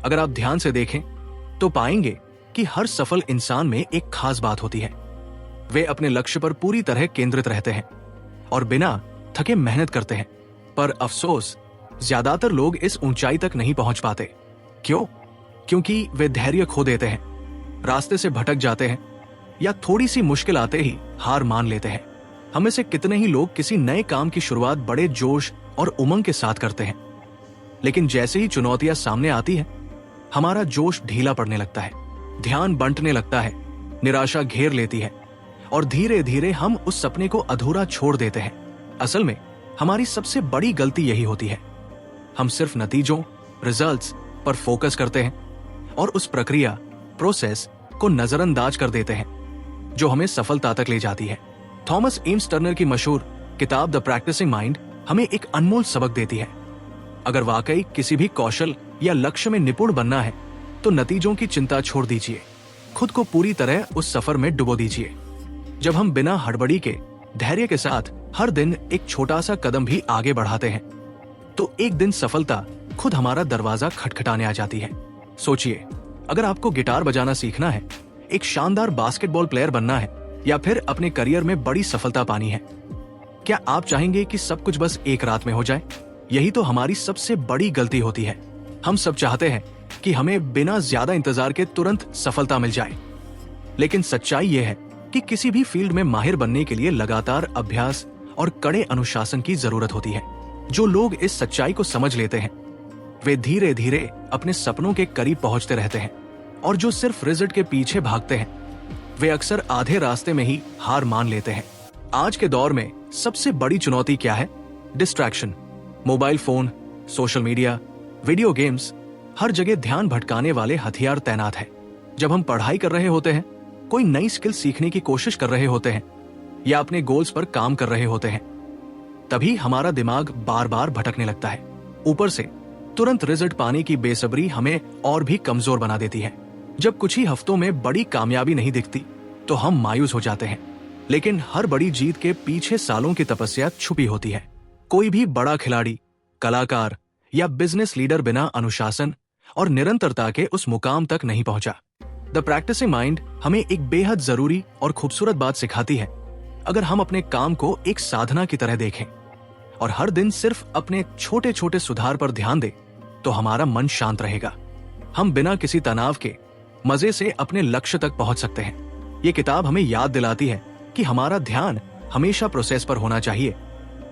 अगर आप ध्यान से देखें तो पाएंगे कि हर सफल इंसान में एक खास बात होती है। वे अपने लक्ष्य पर पूरी तरह केंद्रित रहते हैं और बिना थके मेहनत करते हैं। पर अफसोस, ज्यादातर लोग इस ऊंचाई तक नहीं पहुंच पाते। क्यों? क्योंकि वे धैर्य खो देते हैं, रास्ते से भटक जाते हैं या थोड़ी सी मुश्किल आते ही हार मान लेते हैं। हम में से कितने ही लोग किसी नए काम की शुरुआत बड़े जोश और उमंग के साथ करते हैं, लेकिन जैसे ही चुनौतियां सामने आती हैं, हमारा जोश ढीला पड़ने लगता है, ध्यान बंटने लगता है, निराशा घेर लेती है और धीरे धीरे हम उस सपने को अधूरा छोड़ देते हैं। असल में हमारी सबसे बड़ी गलती यही होती है। हम सिर्फ नतीजों, रिजल्ट्स पर फोकस करते हैं और उस प्रक्रिया, प्रोसेस को नजरअंदाज कर देते हैं जो हमें सफलता तक ले जाती है। थॉमस एम्स टर्नर की मशहूर किताब द प्रैक्टिसिंग माइंड हमें एक अनमोल सबक देती है। अगर वाकई किसी भी कौशल या लक्ष्य में निपुण बनना है तो नतीजों की चिंता छोड़ दीजिए, खुद को पूरी तरह उस सफर में डुबो दीजिए। जब हम बिना हड़बड़ी के धैर्य के साथ हर दिन एक छोटा सा कदम भी आगे बढ़ाते हैं तो एक दिन सफलता खुद हमारा दरवाजा खटखटाने आ जाती है। सोचिए, अगर आपको गिटार बजाना सीखना है, एक शानदार बास्केटबॉल प्लेयर बनना है या फिर अपने करियर में बड़ी सफलता पानी है, क्या आप चाहेंगे कि सब कुछ बस एक रात में हो जाए? यही तो हमारी सबसे बड़ी गलती होती है। हम सब चाहते हैं कि हमें बिना ज्यादा इंतजार के तुरंत सफलता मिल जाए, लेकिन सच्चाई यह है कि किसी भी फील्ड में माहिर बनने के लिए लगातार अभ्यास और कड़े अनुशासन की जरूरत होती है। जो लोग इस सच्चाई को समझ लेते हैं वे धीरे धीरे अपने सपनों के करीब पहुंचते रहते हैं, और जो सिर्फ रिजल्ट के पीछे भागते हैं वे अक्सर आधे रास्ते में ही हार मान लेते हैं। आज के दौर में सबसे बड़ी चुनौती क्या है? Distraction. Mobile phone, social media, video games, हर जगह ध्यान भटकाने वाले हथियार तैनात हैं। जब हम पढ़ाई कर रहे होते हैं, कोई नई स्किल सीखने की कोशिश कर रहे होते हैं या अपने गोल्स पर काम कर रहे होते हैं, तभी हमारा दिमाग बार बार भटकने लगता है। ऊपर से तुरंत रिजल्ट पाने की बेसब्री हमें और भी कमजोर बना देती है। जब कुछ ही हफ्तों में बड़ी कामयाबी नहीं दिखती तो हम मायूस हो जाते हैं, लेकिन हर बड़ी जीत के पीछे सालों की तपस्या छुपी होती है। कोई भी बड़ा खिलाड़ी, कलाकार या बिजनेस लीडर बिना अनुशासन और निरंतरता के उस मुकाम तक नहीं पहुंचा। द प्रैक्टिसिंग माइंड हमें एक बेहद जरूरी और खूबसूरत बात सिखाती है। अगर हम अपने काम को एक साधना की तरह देखें और हर दिन सिर्फ अपने छोटे छोटे सुधार पर ध्यान दें तो हमारा मन शांत रहेगा। हम बिना किसी तनाव के मजे से अपने लक्ष्य तक पहुंच सकते हैं। ये किताब हमें याद दिलाती है कि हमारा ध्यान हमेशा प्रोसेस पर होना चाहिए,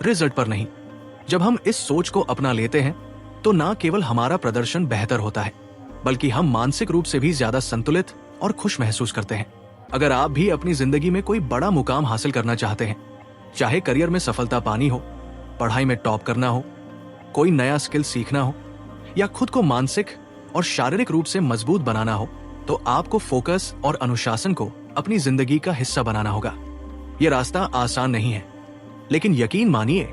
रिजल्ट पर नहीं। जब हम इस सोच को अपना लेते हैं तो ना केवल हमारा प्रदर्शन बेहतर होता है, बल्कि हम मानसिक रूप से भी ज्यादा संतुलित और खुश महसूस करते हैं। अगर आप भी अपनी जिंदगी में कोई बड़ा मुकाम हासिल करना चाहते हैं, चाहे करियर में सफलता पानी हो, पढ़ाई में टॉप करना हो, कोई नया स्किल सीखना हो या खुद को मानसिक और शारीरिक रूप से मजबूत बनाना हो, तो आपको फोकस और अनुशासन को अपनी जिंदगी का हिस्सा बनाना होगा। ये रास्ता आसान नहीं है, लेकिन यकीन मानिए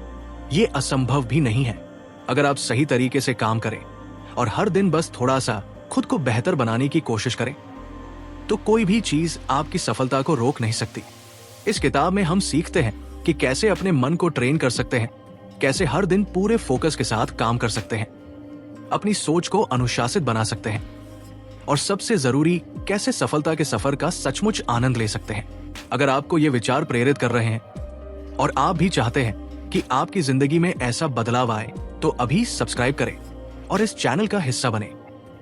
ये असंभव भी नहीं है। अगर आप सही तरीके से काम करें और हर दिन बस थोड़ा सा खुद को बेहतर बनाने की कोशिश करें तो कोई भी चीज आपकी सफलता को रोक नहीं सकती। इस किताब में हम सीखते हैं कि कैसे अपने मन को ट्रेन कर सकते हैं, कैसे हर दिन पूरे फोकस के साथ काम कर सकते हैं, अपनी सोच को अनुशासित बना सकते हैं और सबसे जरूरी कैसे सफलता के सफर का सचमुच आनंद ले सकते हैं। अगर आपको ये विचार प्रेरित कर रहे हैं और आप भी चाहते हैं कि आपकी जिंदगी में ऐसा बदलाव आए तो अभी सब्सक्राइब करें और इस चैनल का हिस्सा बने,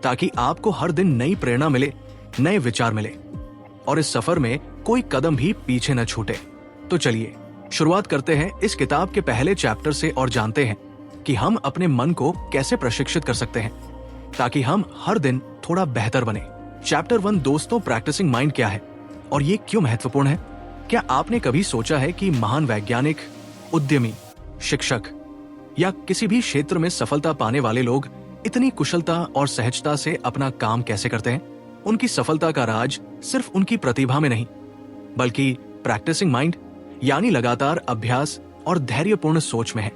ताकि आपको हर दिन नई प्रेरणा मिले, नए विचार मिले और इस सफर में कोई कदम भी पीछे न छूटे। तो चलिए शुरुआत करते हैं इस किताब के पहले चैप्टर से और जानते हैं कि हम अपने मन को कैसे प्रशिक्षित कर सकते हैं ताकि हम हर दिन थोड़ा बेहतर बने। चैप्टर 1 दोस्तों, प्रैक्टिसिंग माइंड क्या है और ये क्यों महत्वपूर्ण है? क्या आपने कभी सोचा है कि महान वैज्ञानिक, उद्यमी, शिक्षक या किसी भी क्षेत्र में सफलता पाने वाले लोग इतनी कुशलता और सहजता से अपना काम कैसे करते हैं? उनकी सफलता का राज सिर्फ उनकी प्रतिभा में नहीं, बल्कि प्रैक्टिसिंग माइंड यानी लगातार अभ्यास और धैर्यपूर्ण सोच में है।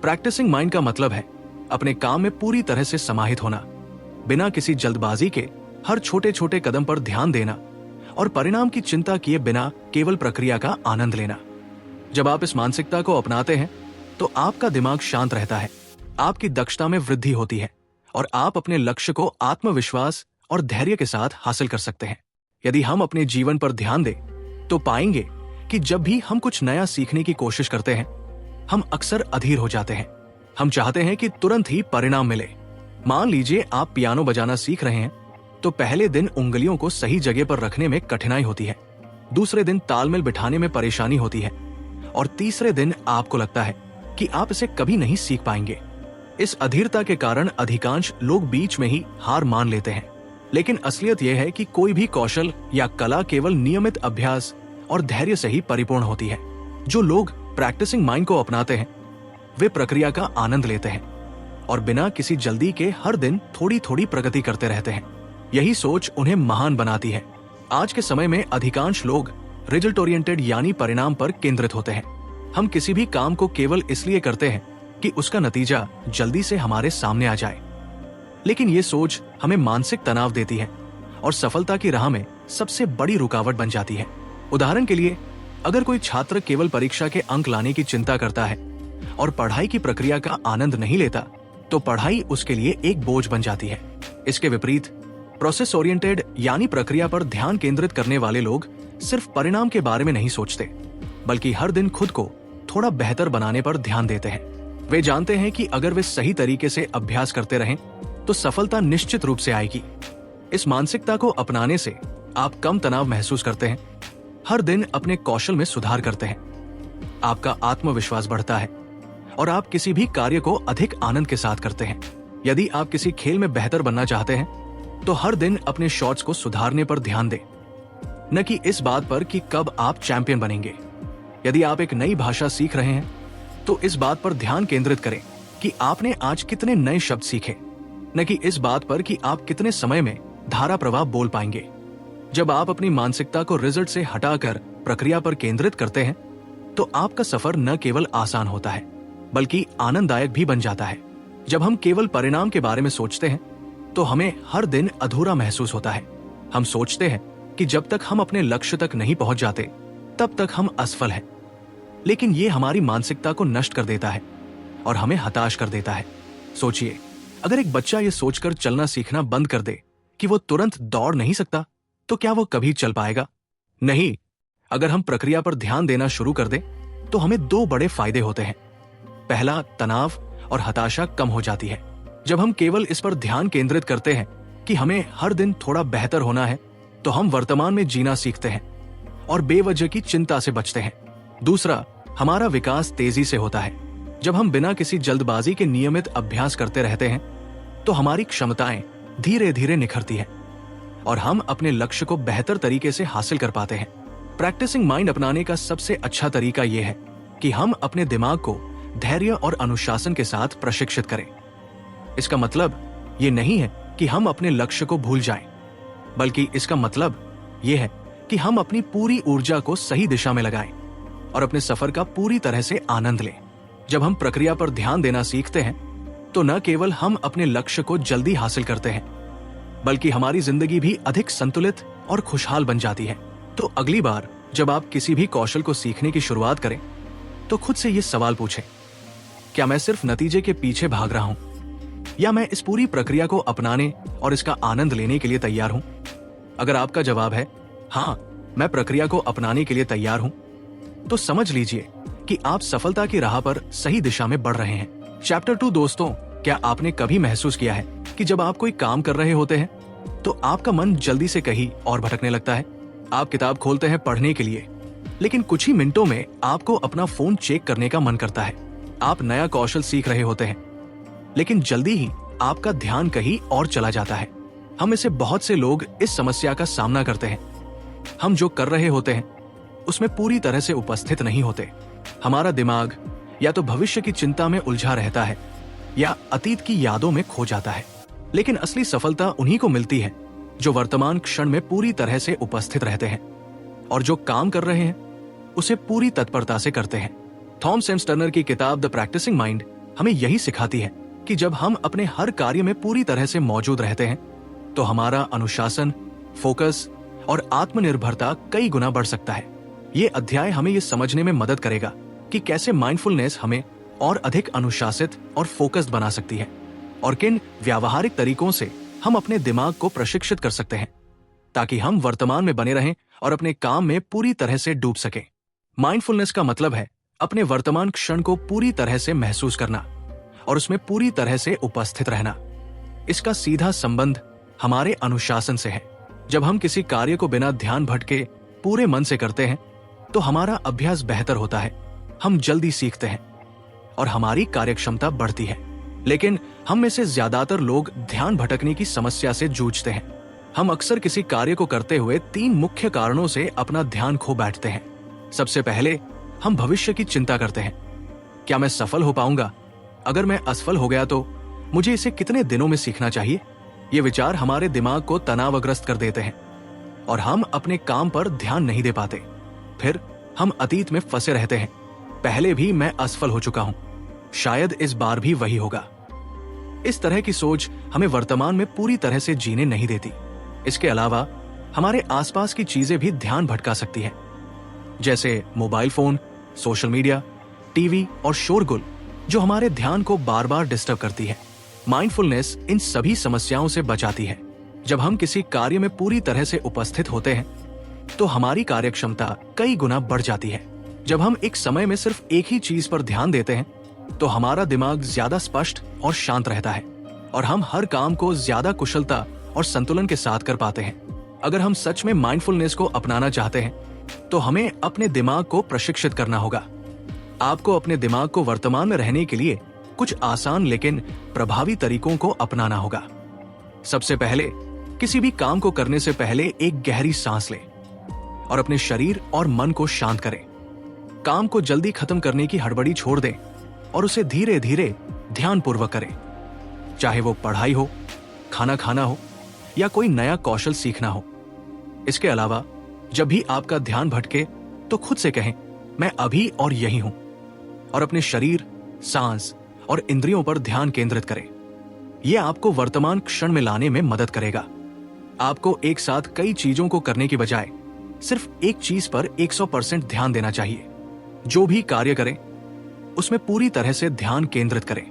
प्रैक्टिसिंग माइंड का मतलब है अपने काम में पूरी तरह से समाहित होना, बिना किसी जल्दबाजी के हर छोटे छोटे कदम पर ध्यान देना और परिणाम की चिंता किए बिना केवल प्रक्रिया का आनंद लेना। जब आप इस मानसिकता को अपनाते हैं तो आपका दिमाग शांत रहता है, आपकी दक्षता में वृद्धि होती है और आप अपने लक्ष्य को आत्मविश्वास और धैर्य के साथ हासिल कर सकते हैं। यदि हम अपने जीवन पर ध्यान दें तो पाएंगे कि जब भी हम कुछ नया सीखने की कोशिश करते हैं, हम अक्सर अधीर हो जाते हैं। हम चाहते हैं कि तुरंत ही परिणाम मिले। मान लीजिए आप पियानो बजाना सीख रहे हैं, तो पहले दिन उंगलियों को सही जगह पर रखने में कठिनाई होती है, दूसरे दिन तालमेल बिठाने में परेशानी होती है, और तीसरे दिन आपको लगता है कि आप इसे कभी नहीं सीख पाएंगे। इस अधीरता के कारण अधिकांश लोग बीच में ही हार मान लेते हैं। लेकिन असलियत यह है कि कोई भी कौशल या कला केवल नियमित अभ्यास और धैर्य से ही परिपूर्ण होती है। जो लोग प्रैक्टिसिंग माइंड को अपनाते हैं, वे प्रक्रिया का आनंद लेते हैं और बिना किसी जल्दी के हर दिन थोड़ी थोड़ी प्रगति करते रहते हैं। यही सोच उन्हें महान बनाती है। आज के समय में अधिकांश लोग रिजल्ट ओरिएंटेड यानी परिणाम पर केंद्रित होते हैं। हम किसी भी काम को केवल इसलिए करते हैं कि उसका नतीजा जल्दी से हमारे सामने आ जाए। लेकिन ये सोच हमें मानसिक तनाव देती है और सफलता की राह में सबसे बड़ी रुकावट बन जाती है। उदाहरण के लिए, अगर कोई छात्र केवल परीक्षा के अंक लाने की चिंता करता है और पढ़ाई की प्रक्रिया का आनंद नहीं लेता, तो पढ़ाई उसके लिए एक बोझ बन जाती है। इसके विपरीत प्रोसेस ओरिएंटेड यानी प्रक्रिया पर ध्यान केंद्रित करने वाले लोग सिर्फ परिणाम के बारे में नहीं सोचते, बल्कि हर दिन खुद को थोड़ा बेहतर बनाने पर ध्यान देते हैं। वे जानते हैं कि अगर वे सही तरीके से अभ्यास करते रहें तो सफलता निश्चित रूप से आएगी। इस मानसिकता को अपनाने से आप कम तनाव महसूस करते हैं, हर दिन अपने कौशल में सुधार करते हैं, आपका आत्मविश्वास बढ़ता है और आप किसी भी कार्य को अधिक आनंद के साथ करते हैं। यदि आप किसी खेल में बेहतर बनना चाहते हैं तो हर दिन अपने शॉट्स को सुधारने पर ध्यान दें, न कि इस बात पर कि कब आप चैंपियन बनेंगे। यदि आप एक नई भाषा सीख रहे हैं तो इस बात पर ध्यान केंद्रित करें कि आपने आज कितने नए शब्द सीखे, न कि इस बात पर कि आप कितने समय में धारा प्रवाह बोल पाएंगे। जब आप अपनी मानसिकता को रिजल्ट से हटाकर प्रक्रिया पर केंद्रित करते हैं तो आपका सफर न केवल आसान होता है बल्कि आनंददायक भी बन जाता है। जब हम केवल परिणाम के बारे में सोचते हैं तो हमें हर दिन अधूरा महसूस होता है। हम सोचते हैं कि जब तक हम अपने लक्ष्य तक नहीं पहुंच जाते तब तक हम असफल हैं। लेकिन ये हमारी मानसिकता को नष्ट कर देता है और हमें हताश कर देता है। सोचिए, अगर एक बच्चा ये सोचकर चलना सीखना बंद कर दे कि वो तुरंत दौड़ नहीं सकता, तो क्या वो कभी चल पाएगा? नहीं। अगर हम प्रक्रिया पर ध्यान देना शुरू कर दें तो हमें दो बड़े फायदे होते हैं। पहला, तनाव और हताशा कम हो जाती है। जब हम केवल इस पर ध्यान केंद्रित करते हैं कि हमें हर दिन थोड़ा बेहतर होना है, तो हम वर्तमान में जीना सीखते हैं और बेवजह की चिंता से बचते हैं। दूसरा, हमारा विकास तेजी से होता है। जब हम बिना किसी जल्दबाजी के नियमित अभ्यास करते रहते हैं तो हमारी क्षमताएं धीरे धीरे निखरती हैं और हम अपने लक्ष्य को बेहतर तरीके से हासिल कर पाते हैं। प्रैक्टिसिंग माइंड अपनाने का सबसे अच्छा तरीका यह है कि हम अपने दिमाग को धैर्य और अनुशासन के साथ प्रशिक्षित करें। इसका मतलब ये नहीं है कि हम अपने लक्ष्य को भूल जाएं, बल्कि इसका मतलब ये है कि हम अपनी पूरी ऊर्जा को सही दिशा में लगाएं और अपने सफर का पूरी तरह से आनंद लें। जब हम प्रक्रिया पर ध्यान देना सीखते हैं तो न केवल हम अपने लक्ष्य को जल्दी हासिल करते हैं, बल्कि हमारी जिंदगी भी अधिक संतुलित और खुशहाल बन जाती है। तो अगली बार जब आप किसी भी कौशल को सीखने की शुरुआत करें तो खुद से ये सवाल पूछें, क्या मैं सिर्फ नतीजे के पीछे भाग रहा हूं, या मैं इस पूरी प्रक्रिया को अपनाने और इसका आनंद लेने के लिए तैयार हूं? अगर आपका जवाब है हाँ, मैं प्रक्रिया को अपनाने के लिए तैयार हूं, तो समझ लीजिए कि आप सफलता की राह पर सही दिशा में बढ़ रहे हैं। चैप्टर 2 दोस्तों, क्या आपने कभी महसूस किया है कि जब आप कोई काम कर रहे होते हैं तो आपका मन जल्दी से कहीं और भटकने लगता है? आप किताब खोलते हैं पढ़ने के लिए, लेकिन कुछ ही मिनटों में आपको अपना फोन चेक करने का मन करता है। आप नया कौशल सीख रहे होते हैं, लेकिन जल्दी ही आपका ध्यान कहीं और चला जाता है। हम में से बहुत से लोग इस समस्या का सामना करते हैं। हम जो कर रहे होते हैं उसमें पूरी तरह से उपस्थित नहीं होते। हमारा दिमाग या तो भविष्य की चिंता में उलझा रहता है या अतीत की यादों में खो जाता है। लेकिन असली सफलता उन्हीं को मिलती है जो वर्तमान क्षण में पूरी तरह से उपस्थित रहते हैं और जो काम कर रहे हैं उसे पूरी तत्परता से करते हैं। थॉमस एम टर्नर की किताब द प्रैक्टिसिंग माइंड हमें यही सिखाती है कि जब हम अपने हर कार्य में पूरी तरह से मौजूद रहते हैं तो हमारा अनुशासन, फोकस और आत्मनिर्भरता कई गुना बढ़ सकता है। ये अध्याय हमें ये समझने में मदद करेगा कि कैसे माइंडफुलनेस हमें और अधिक अनुशासित और फोकस्ड बना सकती है। और किन व्यावहारिक तरीकों से हम अपने दिमाग को प्रशिक्षित कर सकते हैं ताकि हम वर्तमान में बने रहें और अपने काम में पूरी तरह से डूब सकें। माइंडफुलनेस का मतलब है अपने वर्तमान क्षण को पूरी तरह से महसूस करना और उसमें पूरी तरह से उपस्थित रहना। इसका सीधा संबंध हमारे अनुशासन से है। जब हम किसी कार्य को बिना ध्यान भटके पूरे मन से करते हैं तो हमारा अभ्यास बेहतर होता है, हम जल्दी सीखते हैं और हमारी कार्यक्षमता बढ़ती है। लेकिन हम में से ज्यादातर लोग ध्यान भटकने की समस्या से जूझते हैं। हम अक्सर किसी कार्य को करते हुए 3 मुख्य कारणों से अपना ध्यान खो बैठते हैं। सबसे पहले हम भविष्य की चिंता करते हैं। क्या मैं सफल हो पाऊंगा? अगर मैं असफल हो गया तो मुझे इसे कितने दिनों में सीखना चाहिए? ये विचार हमारे दिमाग को तनावग्रस्त कर देते हैं और हम अपने काम पर ध्यान नहीं दे पाते। फिर हम अतीत में फंसे रहते हैं। पहले भी मैं असफल हो चुका हूं, शायद इस बार भी वही होगा। इस तरह की सोच हमें वर्तमान में पूरी तरह से जीने नहीं देती। इसके अलावा हमारे आसपास की चीजें भी ध्यान भटका सकती हैं, जैसे mobile phone, social media, TV और शोरगुल, जो हमारे ध्यान को बार बार डिस्टर्ब करती है। माइंडफुलनेस इन सभी समस्याओं से बचाती है। जब हम किसी कार्य में पूरी तरह से उपस्थित होते हैं तो हमारी कार्यक्षमता कई गुना बढ़ जाती है। जब हम एक समय में सिर्फ एक ही चीज पर ध्यान देते हैं तो हमारा दिमाग ज्यादा स्पष्ट और शांत रहता है और हम हर काम को ज्यादा कुशलता और संतुलन के साथ कर पाते हैं। अगर हम सच में माइंडफुलनेस को अपनाना चाहते हैं तो हमें अपने दिमाग को प्रशिक्षित करना होगा। आपको अपने दिमाग को वर्तमान में रहने के लिए कुछ आसान लेकिन प्रभावी तरीकों को अपनाना होगा। सबसे पहले, किसी भी काम को करने से पहले एक गहरी सांस लें और अपने शरीर और मन को शांत करें। काम को जल्दी खत्म करने की हड़बड़ी छोड़ दें और उसे धीरे धीरे ध्यानपूर्वक करें। चाहे वो पढ़ाई हो, खाना खाना हो या कोई नया कौशल सीखना हो। इसके अलावा जब भी आपका ध्यान भटके तो खुद से कहें, मैं अभी और यही हूं, और अपने शरीर, सांस और इंद्रियों पर ध्यान केंद्रित करें। यह आपको वर्तमान क्षण में लाने में मदद करेगा। आपको एक साथ कई चीजों को करने की बजाय सिर्फ एक चीज पर 100% ध्यान देना चाहिए। जो भी कार्य करें उसमें पूरी तरह से ध्यान केंद्रित करें।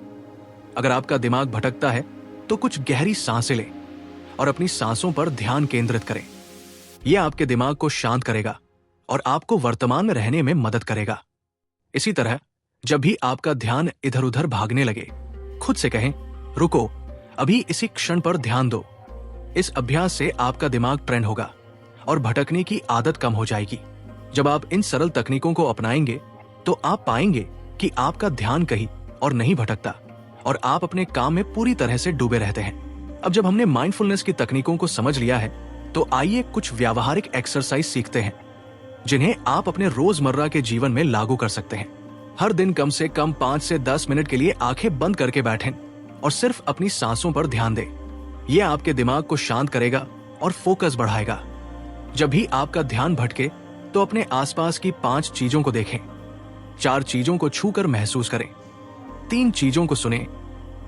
अगर आपका दिमाग भटकता है तो कुछ गहरी सांसें लें और अपनी सांसों पर ध्यान केंद्रित करें। यह आपके दिमाग को शांत करेगा और आपको वर्तमान में रहने में मदद करेगा। इसी तरह जब भी आपका ध्यान इधर उधर भागने लगे, खुद से कहें, रुको, अभी इसी क्षण पर ध्यान दो। इस अभ्यास से आपका दिमाग ट्रेंड होगा और भटकने की आदत कम हो जाएगी। जब आप इन सरल तकनीकों को अपनाएंगे तो आप पाएंगे कि आपका ध्यान कहीं और नहीं भटकता और आप अपने काम में पूरी तरह से डूबे रहते हैं। अब जब हमने माइंडफुलनेस की तकनीकों को समझ लिया है तो आइए कुछ व्यावहारिक एक्सरसाइज सीखते हैं जिन्हें आप अपने रोजमर्रा के जीवन में लागू कर सकते हैं। हर दिन कम से कम 5 से 10 मिनट के लिए आंखें बंद करके बैठें और सिर्फ अपनी सांसों पर ध्यान दें। यह आपके दिमाग को शांत करेगा और फोकस बढ़ाएगा। जब भी आपका ध्यान भटके तो अपने आसपास की 5 चीजों को देखें, 4 चीजों को छूकर महसूस करें, 3 चीजों को सुनें,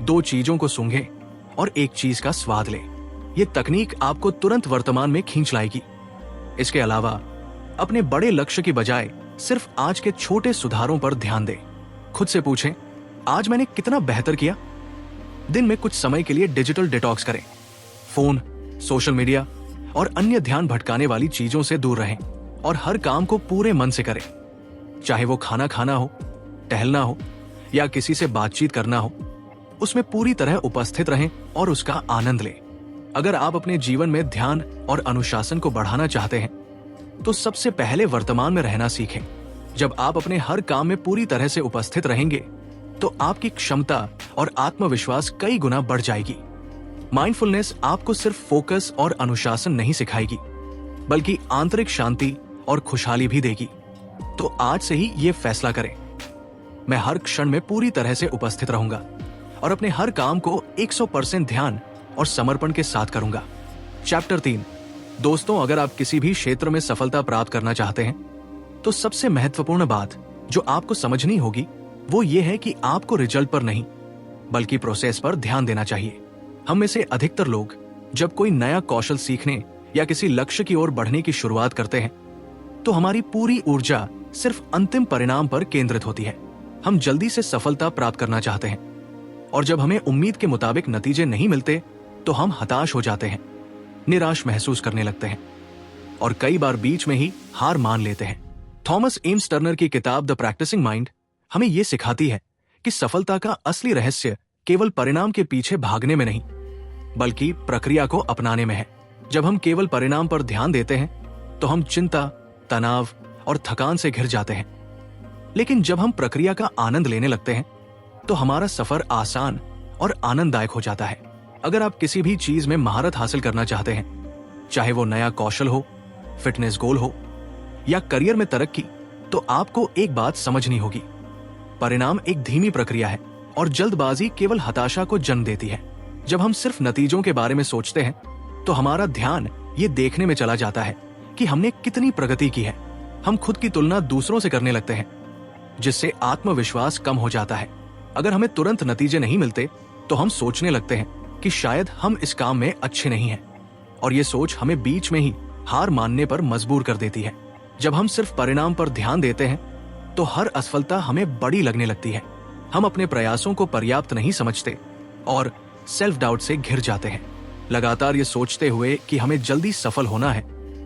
2 चीजों को सूंघें और 1 चीज का स्वाद लें। यह तकनीक आपको तुरंत वर्तमान में खींच लाएगी। इसके अलावा अपने बड़े लक्ष्य की बजाय सिर्फ आज के छोटे सुधारों पर ध्यान दें। खुद से पूछें, आज मैंने कितना बेहतर किया? दिन में कुछ समय के लिए डिजिटल डिटॉक्स करें। फोन, सोशल मीडिया और अन्य ध्यान भटकाने वाली चीजों से दूर रहें और हर काम को पूरे मन से करें। चाहे वो खाना खाना हो, टहलना हो या किसी से बातचीत करना हो, उसमें पूरी तरह उपस्थित रहें और उसका आनंद लें। अगर आप अपने जीवन में ध्यान और अनुशासन को बढ़ाना चाहते हैं तो सबसे पहले वर्तमान में रहना सीखें। जब आप अपने हर काम में पूरी तरह से उपस्थित रहेंगे तो आपकी क्षमता और आत्मविश्वास कई गुना बढ़ जाएगी। माइंडफुलनेस आपको सिर्फ फोकस और अनुशासन नहीं सिखाएगी बल्कि आंतरिक शांति और खुशहाली भी देगी। तो आज से ही ये फैसला करें, मैं हर क्षण में पूरी तरह से उपस्थित रहूंगा और अपने हर काम को 100% ध्यान और समर्पण के साथ करूंगा। चैप्टर 3। दोस्तों, अगर आप किसी भी क्षेत्र में सफलता प्राप्त करना चाहते हैं तो सबसे महत्वपूर्ण बात जो आपको समझनी होगी वो ये है कि आपको रिजल्ट पर नहीं बल्कि प्रोसेस पर ध्यान देना चाहिए। हम में से अधिकतर लोग जब कोई नया कौशल सीखने या किसी लक्ष्य की ओर बढ़ने की शुरुआत करते हैं तो हमारी पूरी ऊर्जा सिर्फ अंतिम परिणाम पर केंद्रित होती है। हम जल्दी से सफलता प्राप्त करना चाहते हैं और जब हमें उम्मीद के मुताबिक नतीजे नहीं मिलते तो हम हताश हो जाते हैं, निराश महसूस करने लगते हैं और कई बार बीच में ही हार मान लेते हैं। थॉमस एम्स टर्नर की किताब द प्रैक्टिसिंग माइंड हमें यह सिखाती है कि सफलता का असली रहस्य केवल परिणाम के पीछे भागने में नहीं, बल्कि प्रक्रिया को अपनाने में है। जब हम केवल परिणाम पर ध्यान देते हैं तो हम चिंता, तनाव और थकान से घिर जाते हैं, लेकिन जब हम प्रक्रिया का आनंद लेने लगते हैं तो हमारा सफर आसान और आनंददायक हो जाता है। अगर आप किसी भी चीज में महारत हासिल करना चाहते हैं, चाहे वो नया कौशल हो, फिटनेस गोल हो या करियर में तरक्की, तो आपको एक बात समझनी होगी, परिणाम एक धीमी प्रक्रिया है और जल्दबाजी केवल हताशा को जन्म देती है। जब हम सिर्फ नतीजों के बारे में सोचते हैं तो हमारा ध्यान ये देखने में चला जाता है कि हमने कितनी प्रगति की है। हम खुद की तुलना दूसरों से करने लगते हैं, जिससे आत्मविश्वास कम हो जाता है। अगर हमें तुरंत नतीजे नहीं मिलते तो हम सोचने लगते हैं कि शायद हम इस काम में अच्छे नहीं हैं, और ये सोच हमें बीच में ही हार मानने पर मजबूर कर देती है। जब हम सिर्फ परिणाम पर ध्यान देते हैं तो हर असफलता हमें बड़ी लगने लगती है। हम अपने प्रयासों को पर्याप्त नहीं समझते और सेल्फ डाउट से घिर जाते हैं। लगातार ये सोचते हुए कि हमें जल्दी सफल होना है,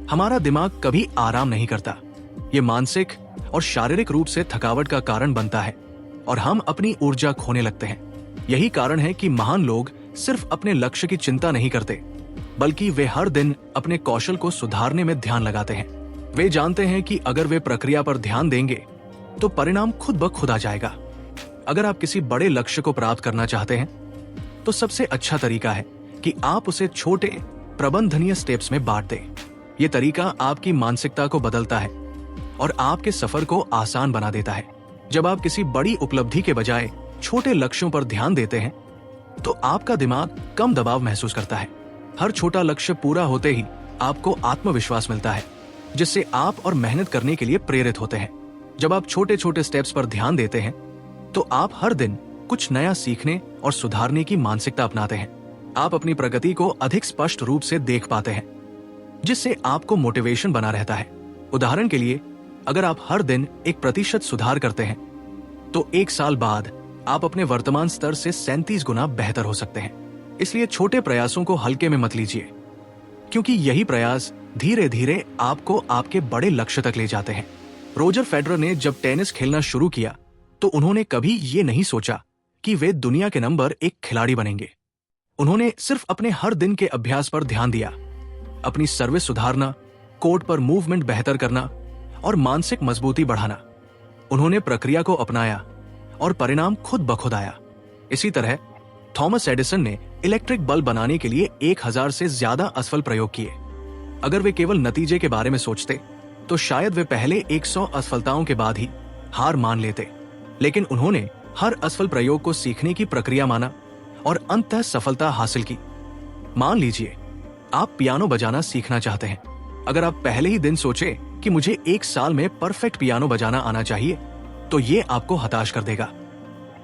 हमारा दिमाग कभी आराम नहीं करता। ये मानसिक और शारीरिक रूप से थकावट का कारण बनता है और हम अपनी ऊर्जा खोने लगते हैं। यही कारण है कि महान लोग सिर्फ अपने लक्ष्य की चिंता नहीं करते, बल्कि वे हर दिन अपने कौशल को सुधारने में ध्यान लगाते हैं। वे जानते हैं कि अगर वे प्रक्रिया पर ध्यान देंगे तो परिणाम खुद ब खुद आ जाएगा। अगर आप किसी बड़े लक्ष्य को प्राप्त करना चाहते हैं तो सबसे अच्छा तरीका है कि आप उसे छोटे प्रबंधनीय स्टेप्स में बांट दें। यह तरीका आपकी मानसिकता को बदलता है और आपके सफर को आसान बना देता है। जब आप किसी बड़ी उपलब्धि के बजाय छोटे लक्ष्यों पर ध्यान देते हैं तो आपका दिमाग कम दबाव महसूस करता है। हर छोटा लक्ष्य पूरा होते ही आपको आत्मविश्वास मिलता है, जिससे आप और मेहनत करने के लिए प्रेरित होते हैं। जब आप छोटे छोटे स्टेप्स पर ध्यान देते हैं तो आप हर दिन कुछ नया सीखने और सुधारने की मानसिकता अपनाते हैं। आप अपनी प्रगति को अधिक स्पष्ट रूप से देख पाते हैं, जिससे आपको मोटिवेशन बना रहता है। उदाहरण के लिए, अगर आप हर दिन 1% सुधार करते हैं तो 1 साल बाद आप अपने वर्तमान स्तर से 37 गुना बेहतर हो सकते हैं। इसलिए छोटे प्रयासों को हल्के में मत लीजिए, क्योंकि यही प्रयास धीरे धीरे आपको आपके बड़े लक्ष्य तक ले जाते हैं। रोजर फेडरर ने जब टेनिस खेलना शुरू किया तो उन्होंने कभी ये नहीं सोचा कि वे दुनिया के नंबर 1 खिलाड़ी बनेंगे। उन्होंने सिर्फ अपने हर दिन के अभ्यास पर ध्यान दिया, अपनी सर्विस सुधारना, कोर्ट पर मूवमेंट बेहतर करना और मानसिक मजबूती बढ़ाना। उन्होंने प्रक्रिया को अपनाया और परिणाम खुद ब खुद आया। इसी तरह थॉमस एडिसन ने इलेक्ट्रिक बल्ब बनाने के लिए 1000 से ज्यादा असफल प्रयोग किए। अगर वे केवल नतीजे के बारे में सोचते तो शायद वे पहले 100 असफलताओं के बाद ही हार मान लेते, लेकिन उन्होंने हर असफल प्रयोग को सीखने की प्रक्रिया माना और अंततः सफलता हासिल की। मान लीजिए आप पियानो बजाना सीखना चाहते हैं। अगर आप पहले ही दिन सोचे कि मुझे 1 साल में परफेक्ट पियानो बजाना आना चाहिए, तो ये आपको हताश कर देगा।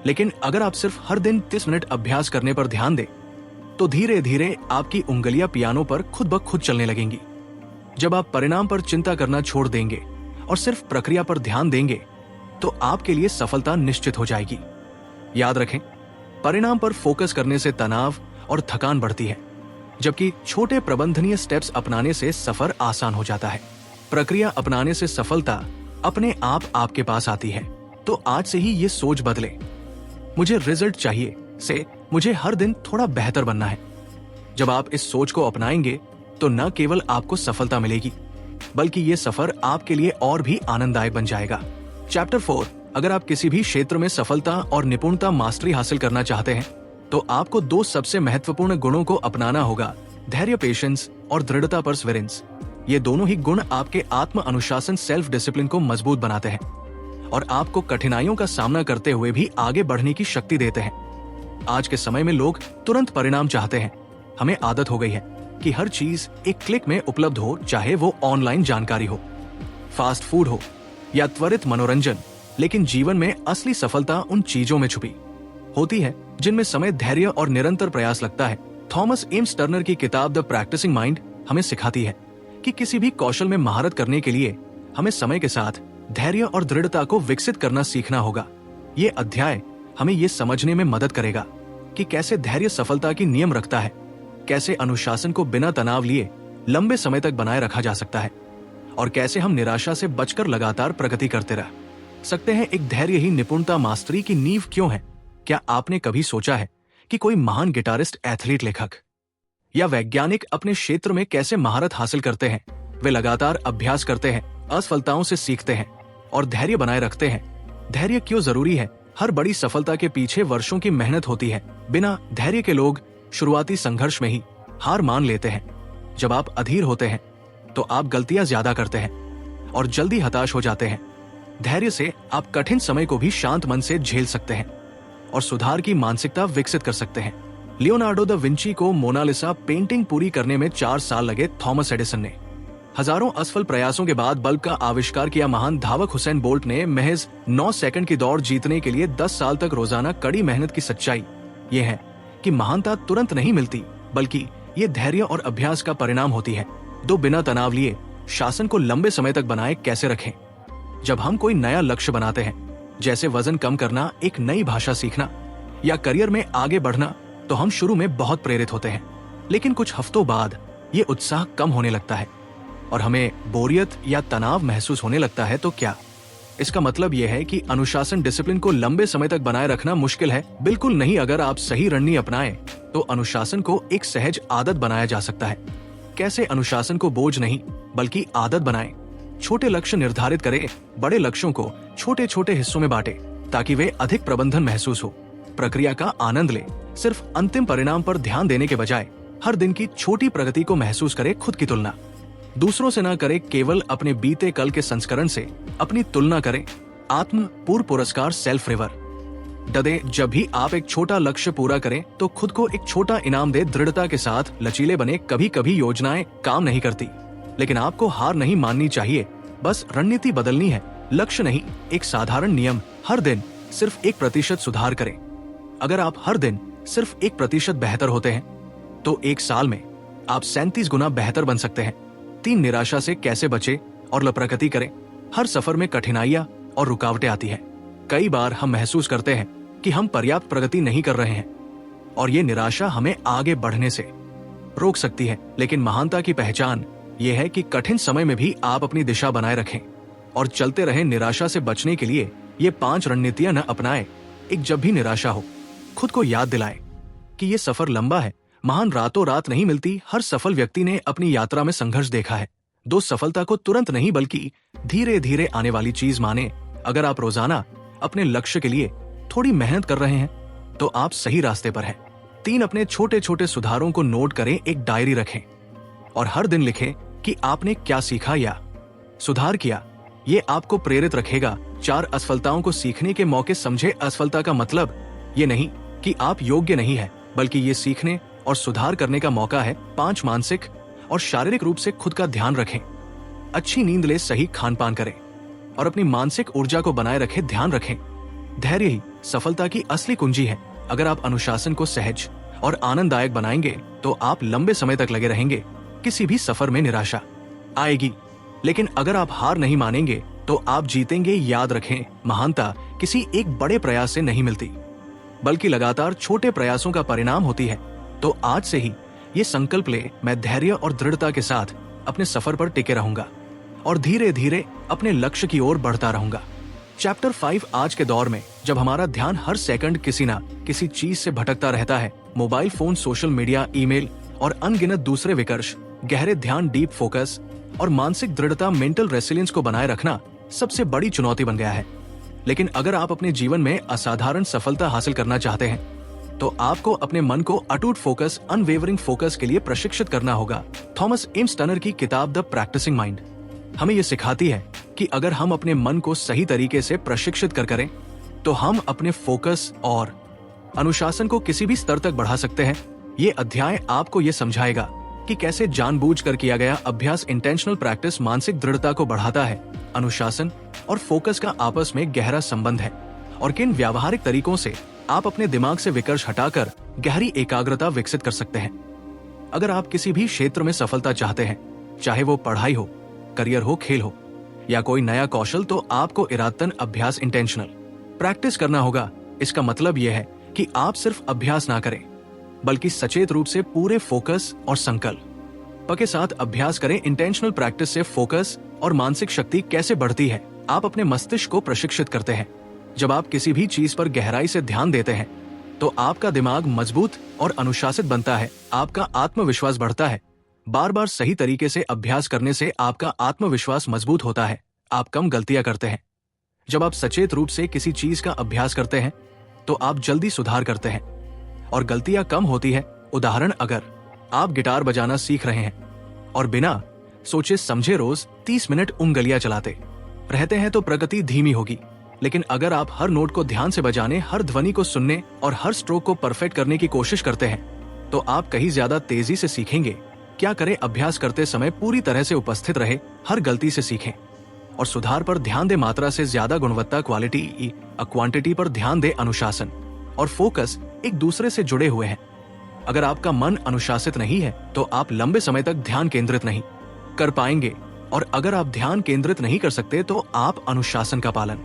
लेकिन अगर आप सिर्फ हर दिन 30 मिनट अभ्यास करने पर ध्यान दें, तो धीरे धीरे आपकी उंगलियां पियानो पर खुद ब खुद चलने लगेंगी। जब आप परिणाम पर चिंता करना छोड़ देंगे और सिर्फ प्रक्रिया पर ध्यान देंगे, तो आपके लिए सफलता निश्चित हो जाएगी। याद रखें, परिणाम पर फोकस करने से तनाव और थकान बढ़ती है, जबकि छोटे प्रबंधनीय स्टेप्स अपनाने से सफर आसान हो जाता है। प्रक्रिया अपनाने से सफलता अपने आप आपके पास आती है। तो आज से ही ये सोच बदले, मुझे रिजल्ट चाहिए से मुझे हर दिन थोड़ा बेहतर बनना है। जब आप इस सोच को अपनाएंगे तो न केवल आपको सफलता मिलेगी, बल्कि ये सफर आपके लिए और भी आनंददायक बन जाएगा। चैप्टर 4, अगर आप किसी भी क्षेत्र में सफलता और निपुणता मास्टरी हासिल करना चाहते हैं तो आपको 2 सबसे महत्वपूर्ण गुणों को अपनाना होगा, धैर्य पेशेंस और दृढ़ता परसेवरेंस। ये दोनों ही गुण आपके आत्म अनुशासन सेल्फ डिसिप्लिन को मजबूत बनाते हैं और आपको कठिनाइयों का सामना करते हुए भी आगे बढ़ने की शक्ति देते हैं। आज के समय में लोग तुरंत परिणाम चाहते हैं। हमें आदत हो गई है कि हर चीज एक क्लिक में उपलब्ध हो, चाहे वो ऑनलाइन जानकारी हो, फास्ट फूड हो या त्वरित मनोरंजन। लेकिन जीवन में असली सफलता उन चीजों में छुपी होती है जिनमें समय, धैर्य और निरंतर प्रयास लगता है। थॉमस एम्स टर्नर की किताब द प्रैक्टिसिंग माइंड हमें सिखाती है कि किसी भी कौशल में महारत करने के लिए हमें समय के साथ धैर्य और दृढ़ता को विकसित करना सीखना होगा। ये अध्याय हमें ये समझने में मदद करेगा कि कैसे धैर्य सफलता की नियम रखता है, कैसे अनुशासन को बिना तनाव लिए लंबे समय तक बनाए रखा जा सकता है, और कैसे हम निराशा से बचकर लगातार प्रगति करते रह सकते हैं। एक धैर्य ही निपुणता मास्टरी की नींव क्यों है? क्या आपने कभी सोचा है कि कोई महान गिटारिस्ट, एथलीट, लेखक या वैज्ञानिक अपने क्षेत्र में कैसे महारत हासिल करते हैं? वे लगातार अभ्यास करते हैं, असफलताओं से सीखते हैं और धैर्य बनाए रखते हैं। धैर्य क्यों जरूरी है? हर बड़ी सफलता के पीछे वर्षों की मेहनत होती है। बिना धैर्य के लोग शुरुआती संघर्ष में ही हार मान लेते हैं। जब आप अधीर होते हैं तो आप गलतियां ज्यादा करते हैं और जल्दी हताश हो जाते हैं। धैर्य से आप कठिन समय को भी शांत मन से झेल सकते हैं और सुधार की मानसिकता विकसित कर सकते हैं। लियोनार्डो द विंची को मोनालिसा पेंटिंग पूरी करने में 4 साल लगे। थॉमस एडिसन ने हजारों असफल प्रयासों के बाद बल्ब का आविष्कार किया। महान धावक हुसैन बोल्ट ने महज 9 सेकंड की दौड़ जीतने के लिए 10 साल तक रोजाना कड़ी मेहनत की सच्चाई ये है कि महानता तुरंत नहीं मिलती, बल्कि ये धैर्य और अभ्यास का परिणाम होती है। दो, बिना तनाव लिए शासन को लंबे समय तक बनाए कैसे रखें? जब हम कोई नया लक्ष्य बनाते हैं, जैसे वजन कम करना, एक नई भाषा सीखना या करियर में आगे बढ़ना, तो हम शुरू में बहुत प्रेरित होते हैं, लेकिन कुछ हफ्तों बाद ये उत्साह कम होने लगता है और हमें बोरियत या तनाव महसूस होने लगता है। तो क्या इसका मतलब यह है कि अनुशासन, डिसिप्लिन को लंबे समय तक बनाए रखना मुश्किल है? बिल्कुल नहीं। अगर आप सही रणनीति अपनाएं तो अनुशासन को एक सहज आदत बनाया जा सकता है। कैसे? अनुशासन को बोझ नहीं बल्कि आदत बनाएं। छोटे लक्ष्य निर्धारित करें, बड़े लक्ष्यों को छोटे छोटे हिस्सों में बांटें ताकि वे अधिक प्रबंधन महसूस हो। प्रक्रिया का आनंद लें, सिर्फ अंतिम परिणाम पर ध्यान देने के बजाय हर दिन की छोटी प्रगति को महसूस करें। खुद की तुलना दूसरों से ना करें, केवल अपने बीते कल के संस्करण से अपनी तुलना करें। आत्म पूर्व पुरस्कार, सेल्फ रिवॉर्ड दे। जब भी आप एक छोटा लक्ष्य पूरा करें तो खुद को एक छोटा इनाम दे। दृढ़ता के साथ लचीले बने। कभी कभी योजनाएं काम नहीं करती, लेकिन आपको हार नहीं माननी चाहिए, बस रणनीति बदलनी है। लक्ष्य नहीं, एक साधारण नियम, हर दिन सिर्फ 1% सुधार करें। अगर आप हर दिन सिर्फ 1% बेहतर होते हैं तो एक साल में आप 37 गुना बेहतर बन सकते हैं। 3, निराशा से कैसे बचे और प्रगति करें? हर सफर में कठिनाइयां और रुकावटें आती हैं। कई बार हम महसूस करते हैं कि हम पर्याप्त प्रगति नहीं कर रहे हैं और ये निराशा हमें आगे बढ़ने से रोक सकती है। लेकिन महानता की पहचान ये है कि कठिन समय में भी आप अपनी दिशा बनाए रखें और चलते रहें। निराशा से बचने के लिए ये 5 रणनीतियां न अपनाएं। एक, जब भी निराशा हो खुद को याद दिलाएं कि ये सफर लंबा है। महान रातों रात नहीं मिलती। हर सफल व्यक्ति ने अपनी यात्रा में संघर्ष देखा है। 2, सफलता को तुरंत नहीं बल्कि धीरे धीरे आने वाली चीज माने। अगर आप रोजाना अपने लक्ष्य के लिए थोड़ी मेहनत कर रहे हैं तो आप सही रास्ते पर हैं। 3, अपने छोटे छोटे सुधारों को नोट करें। एक डायरी रखें और हर दिन लिखें कि आपने क्या सीखा या सुधार किया। ये आपको प्रेरित रखेगा। 4, असफलताओं को सीखने के मौके समझे। असफलता का मतलब ये नहीं कि आप योग्य नहीं है, बल्कि ये सीखने और सुधार करने का मौका है। 5, मानसिक और शारीरिक रूप से खुद का ध्यान रखें। अच्छी नींद ले, सही खान पान करें और अपनी मानसिक ऊर्जा को बनाए रखें। ध्यान रखें, धैर्य ही सफलता की असली कुंजी है। अगर आप अनुशासन को सहज और आनंददायक बनाएंगे तो आप लंबे समय तक लगे रहेंगे। किसी भी सफर में निराशा आएगी, लेकिन अगर आप हार नहीं मानेंगे तो आप जीतेंगे। याद रखें, महानता किसी एक बड़े प्रयास से नहीं मिलती, बल्कि लगातार छोटे प्रयासों का परिणाम होती है। तो आज से ही ये संकल्प ले, मैं धैर्य और दृढ़ता के साथ अपने सफर पर टिके रहूंगा और धीरे धीरे अपने लक्ष्य की ओर बढ़ता रहूंगा। चैप्टर 5, आज के दौर में जब हमारा ध्यान हर सेकंड किसी ना किसी चीज से भटकता रहता है, mobile phone, social media, email और अनगिनत दूसरे विकर्ष, गहरे ध्यान, डीप फोकस और मानसिक दृढ़ता, मेंटल रेसिलियंस को बनाए रखना सबसे बड़ी चुनौती बन गया है। लेकिन अगर आप अपने जीवन में असाधारण सफलता हासिल करना चाहते हैं तो आपको अपने मन को अटूट फोकस, अनवेवरिंग फोकस के लिए प्रशिक्षित करना होगा। थॉमस एम्स टनर की किताब द प्रैक्टिसिंग माइंड हमें यह सिखाती है कि अगर हम अपने मन को सही तरीके से प्रशिक्षित करें तो हम अपने फोकस और अनुशासन को किसी भी स्तर तक बढ़ा सकते हैं। ये अध्याय आपको ये समझाएगा कि कैसे जानबूझकर किया गया अभ्यास, इंटेंशनल प्रैक्टिस, मानसिक दृढ़ता को बढ़ाता है। अनुशासन और फोकस का आपस में गहरा संबंध है और किन व्यावहारिक तरीकों से आप अपने दिमाग से विकर्ष हटाकर गहरी एकाग्रता विकसित कर सकते हैं। अगर आप किसी भी क्षेत्र में सफलता चाहते हैं, चाहे वो पढ़ाई हो, करियर हो, खेल हो या कोई नया कौशल, तो आपको इरादतन अभ्यास, इंटेंशनल प्रैक्टिस करना होगा। इसका मतलब यह है कि आप सिर्फ अभ्यास ना करें, बल्कि सचेत रूप से पूरे फोकस और संकल्प के साथ अभ्यास करें। इंटेंशनल प्रैक्टिस से फोकस और मानसिक शक्ति कैसे बढ़ती है? आप अपने मस्तिष्क को प्रशिक्षित करते हैं। जब आप किसी भी चीज पर गहराई से ध्यान देते हैं तो आपका दिमाग मजबूत और अनुशासित बनता है, आपका आत्मविश्वास बढ़ता है। बार बार सही तरीके से अभ्यास करने से आपका आत्मविश्वास मजबूत होता है, आप कम गलतियां करते हैं। जब आप सचेत रूप से किसी चीज का अभ्यास करते हैं तो आप जल्दी सुधार करते हैं और गलतियां कम होती है। उदाहरण, अगर आप गिटार बजाना सीख रहे हैं और बिना सोचे समझे रोज 30 मिनट उंगलियां चलाते रहते हैं तो प्रगति धीमी होगी। लेकिन अगर आप हर नोट को ध्यान से बजाने, हर ध्वनि को सुनने और हर स्ट्रोक को परफेक्ट करने की कोशिश करते हैं तो आप कहीं ज्यादा तेजी से सीखेंगे। क्या करें? अभ्यास करते समय पूरी तरह से उपस्थित रहे, हर गलती से सीखें और सुधार पर ध्यान दे। मात्रा से ज्यादा गुणवत्ता, क्वालिटी क्वांटिटी पर ध्यान दे। अनुशासन और फोकस एक दूसरे से जुड़े हुए हैं। अगर आपका मन अनुशासित नहीं है तो आप लंबे समय तक ध्यान केंद्रित नहीं कर पाएंगे, और अगर आप ध्यान केंद्रित नहीं कर सकते तो आप अनुशासन का पालन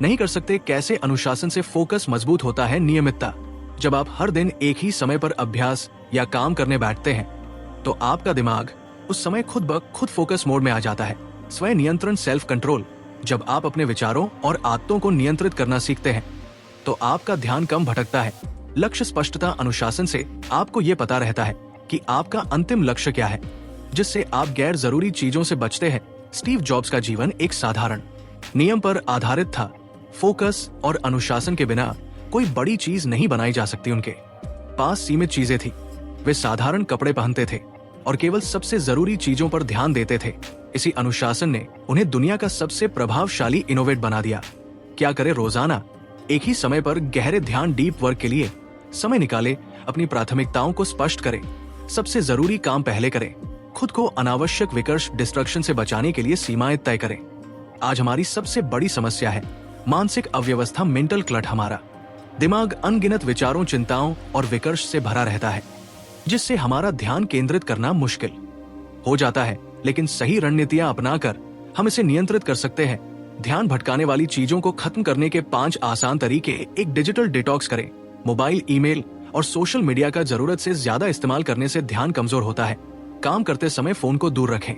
नहीं कर सकते। कैसे? अनुशासन से फोकस मजबूत होता है। नियमितता, जब आप हर दिन एक ही समय पर अभ्यास या काम करने बैठते हैं तो आपका दिमाग उस समय खुद ब खुद फोकस मोड में आ जाता है। स्वयं नियंत्रण, सेल्फ कंट्रोल, जब आप अपने विचारों और आदतों को नियंत्रित करना सीखते हैं तो आपका ध्यान कम भटकता है। लक्ष्य स्पष्टता, अनुशासन से आपको ये पता रहता है कि आपका अंतिम लक्ष्य क्या है, जिससे आप गैर जरूरी चीजों से बचते हैं। स्टीव जॉब्स का जीवन एक साधारण नियम पर आधारित था। फोकस और अनुशासन के बिना कोई बड़ी चीज नहीं बनाई जा सकती। उनके पास सीमित चीजें थी, वे साधारण कपड़े पहनते थे और केवल सबसे जरूरी चीजों पर ध्यान देते थे। इसी अनुशासन ने उन्हें दुनिया का सबसे प्रभावशाली इनोवेट बना दिया। क्या करें? रोजाना एक ही समय पर गहरे ध्यान, डीप वर्क के लिए समय निकाले। अपनी प्राथमिकताओं को स्पष्ट करें, सबसे जरूरी काम पहले करें। खुद को अनावश्यक विकर्ष, डिस्ट्रक्शन से बचाने के लिए सीमाएं तय करें। आज हमारी सबसे बड़ी समस्या है मानसिक अव्यवस्था, मेंटल क्लट। हमारा दिमाग अनगिनत विचारों, चिंताओं और विकर्ष से भरा रहता है, जिससे हमारा ध्यान केंद्रित करना मुश्किल हो जाता है। लेकिन सही रणनीतियां अपनाकर हम इसे नियंत्रित कर सकते हैं। ध्यान भटकाने वाली चीजों को खत्म करने के 5 आसान तरीके। एक, डिजिटल डिटॉक्स करें। मोबाइल, ईमेल और सोशल मीडिया का जरूरत से ज्यादा इस्तेमाल करने से ध्यान कमजोर होता है। काम करते समय फोन को दूर रखें